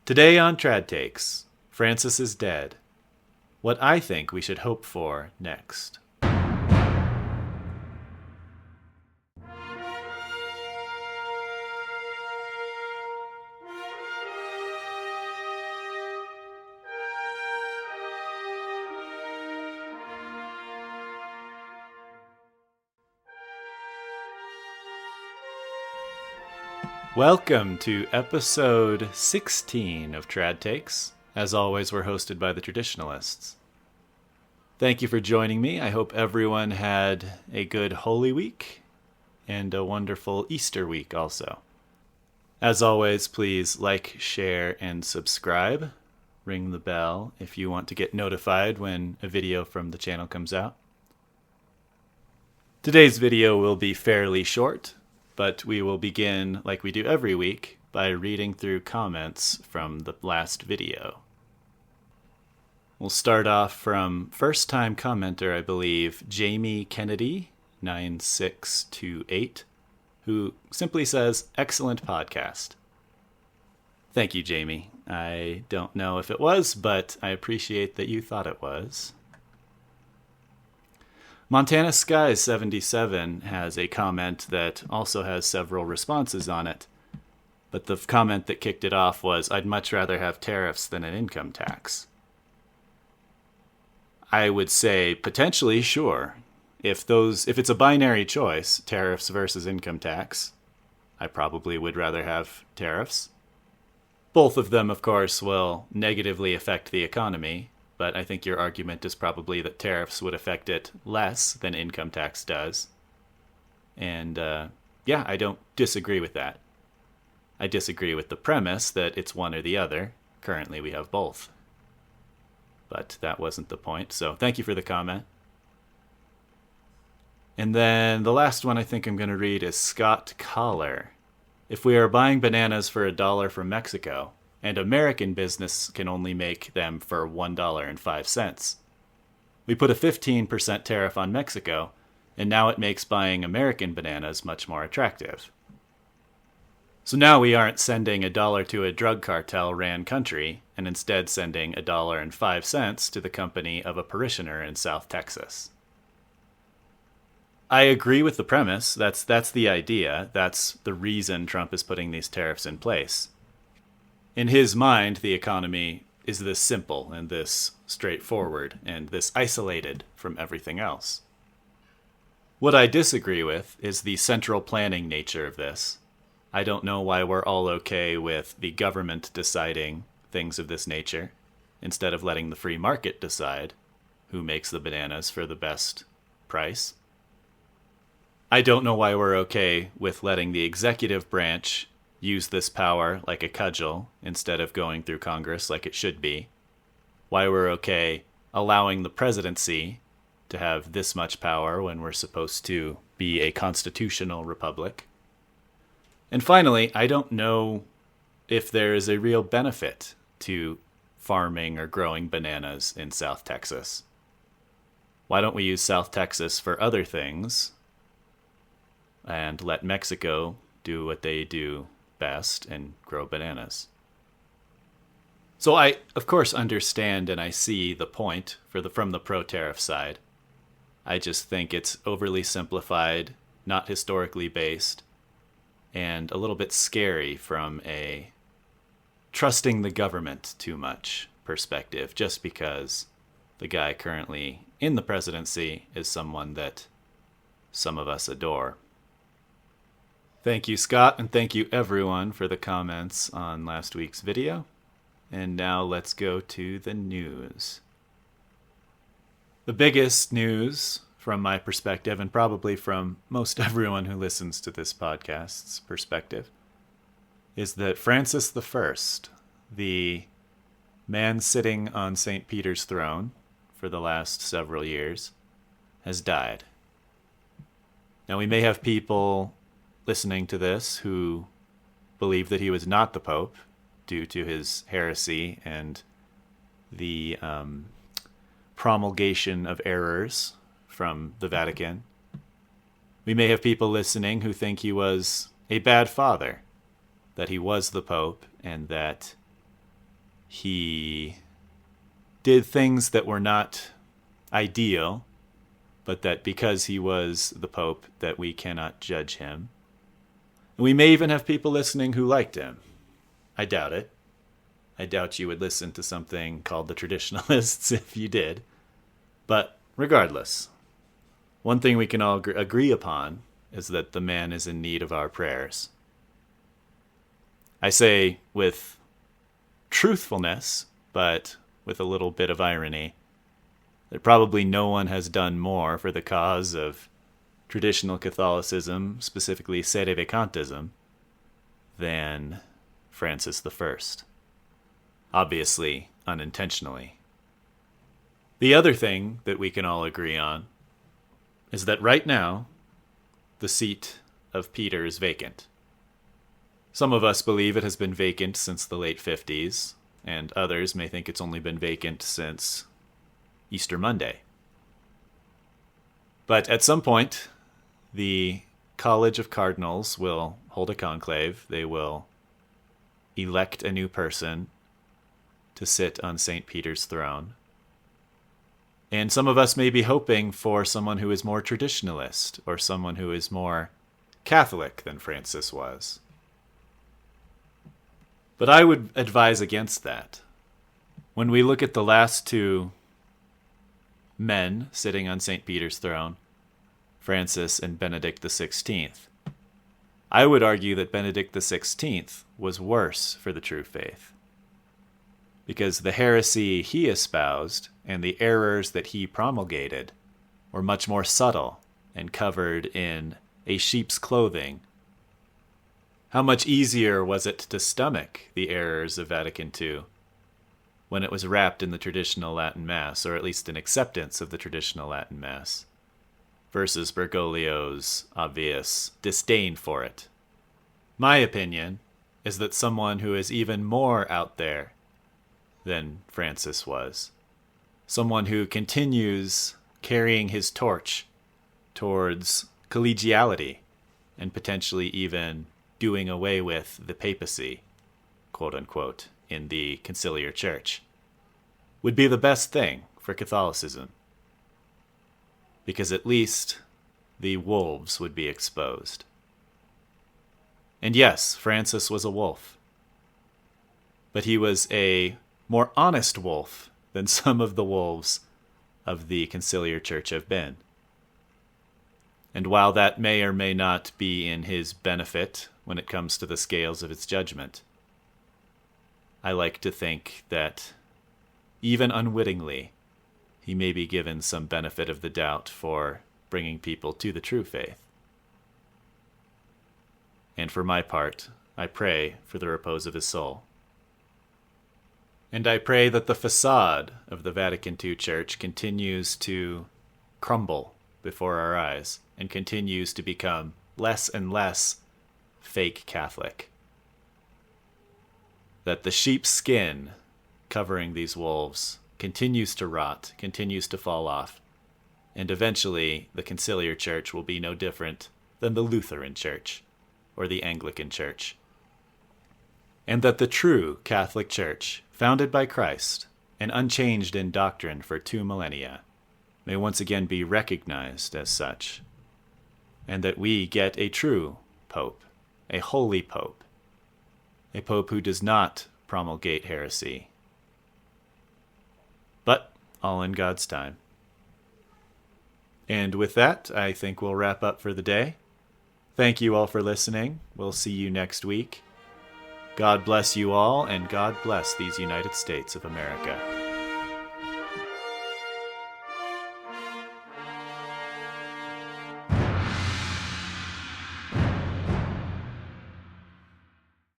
Today on Trad Takes, Francis is dead. What I think we should hope for next. Welcome to episode 16 of Trad Takes. As always, we're hosted by the Traditionalists. Thank you for joining me. I hope everyone had a good Holy Week and a wonderful Easter week also. As always, please like, share, and subscribe. Ring the bell if you want to get notified when a video from the channel comes out. Today's video will be fairly short, but we will begin, like we do every week, by reading through comments from the last video. We'll start off from first-time commenter, I believe, Jamie Kennedy, 9628, who simply says, "Excellent podcast." Thank you, Jamie. I don't know if it was, but I appreciate that you thought it was. Montana Skies 77 has a comment that also has several responses on it. But the comment that kicked it off was, "I'd much rather have tariffs than an income tax." I would say potentially, sure. If it's a binary choice, tariffs versus income tax, I probably would rather have tariffs. Both of them, of course, will negatively affect the economy. But I think your argument is probably that tariffs would affect it less than income tax does. And yeah, I don't disagree with that. I disagree with the premise that it's one or the other. Currently, we have both. But that wasn't the point, so thank you for the comment. And then the last one I think I'm going to read is Scott Collar. "If we are buying bananas for $1 from Mexico, and American business can only make them for $1.05. We put a 15% tariff on Mexico, and now it makes buying American bananas much more attractive. So now we aren't sending $1 to a drug cartel-ran country, and instead sending $1.05 to the company of a parishioner in South Texas." I agree with the premise. That's the idea. That's the reason Trump is putting these tariffs in place. In his mind, the economy is this simple and this straightforward and this isolated from everything else. What I disagree with is the central planning nature of this. I don't know why we're all okay with the government deciding things of this nature instead of letting the free market decide who makes the bananas for the best price. I don't know why we're okay with letting the executive branch use this power like a cudgel instead of going through Congress like it should be. Why we're okay allowing the presidency to have this much power when we're supposed to be a constitutional republic. And finally, I don't know if there is a real benefit to farming or growing bananas in South Texas. Why don't we use South Texas for other things and let Mexico do what they do best and grow bananas? So I, of course, understand and I see the point from the pro-tariff side. I just think it's overly simplified, not historically based, and a little bit scary from a trusting the government too much perspective, just because the guy currently in the presidency is someone that some of us adore. Thank you, Scott, and thank you, everyone, for the comments on last week's video. And now let's go to the news. The biggest news, from my perspective, and probably from most everyone who listens to this podcast's perspective, is that Francis I, the man sitting on St. Peter's throne for the last several years, has died. Now, we may have people listening to this who believe that he was not the Pope due to his heresy and the promulgation of errors from the Vatican. We may have people listening who think he was a bad father, that he was the Pope, and that He did things that were not ideal, but that because he was the Pope, that we cannot judge him. We may even have people listening who liked him. I doubt it. I doubt you would listen to something called the Traditionalists if you did. But regardless, one thing we can all agree upon is that the man is in need of our prayers. I say with truthfulness, but with a little bit of irony, that probably no one has done more for the cause of traditional Catholicism, specifically Sedevacantism, than Francis I. Obviously, unintentionally. The other thing that we can all agree on is that right now, the seat of Peter is vacant. Some of us believe it has been vacant since the late 50s, and others may think it's only been vacant since Easter Monday. But at some point, the College of Cardinals will hold a conclave. They will elect a new person to sit on St. Peter's throne. And some of us may be hoping for someone who is more traditionalist or someone who is more Catholic than Francis was. But I would advise against that. When we look at the last two men sitting on St. Peter's throne, Francis and Benedict XVI, I would argue that Benedict XVI was worse for the true faith, because the heresy he espoused and the errors that he promulgated were much more subtle and covered in a sheep's clothing. How much easier was it to stomach the errors of Vatican II when it was wrapped in the traditional Latin Mass, or at least an acceptance of the traditional Latin Mass, versus Bergoglio's obvious disdain for it? My opinion is that someone who is even more out there than Francis was, someone who continues carrying his torch towards collegiality and potentially even doing away with the papacy, quote unquote, in the conciliar church, would be the best thing for Catholicism. Because at least the wolves would be exposed. And yes, Francis was a wolf. But he was a more honest wolf than some of the wolves of the conciliar church have been. And while that may or may not be in his benefit when it comes to the scales of its judgment, I like to think that, even unwittingly, he may be given some benefit of the doubt for bringing people to the true faith. And for my part, I pray for the repose of his soul. And I pray that the facade of the Vatican II Church continues to crumble before our eyes and continues to become less and less fake Catholic. That the sheep's skin covering these wolves continues to rot, continues to fall off, and eventually the conciliar church will be no different than the Lutheran Church or the Anglican Church. And that the true Catholic Church, founded by Christ and unchanged in doctrine for 2 millennia, may once again be recognized as such, and that we get a true Pope, a holy Pope, a Pope who does not promulgate heresy. But all in God's time. And with that, I think we'll wrap up for the day. Thank you all for listening. We'll see you next week. God bless you all, and God bless these United States of America.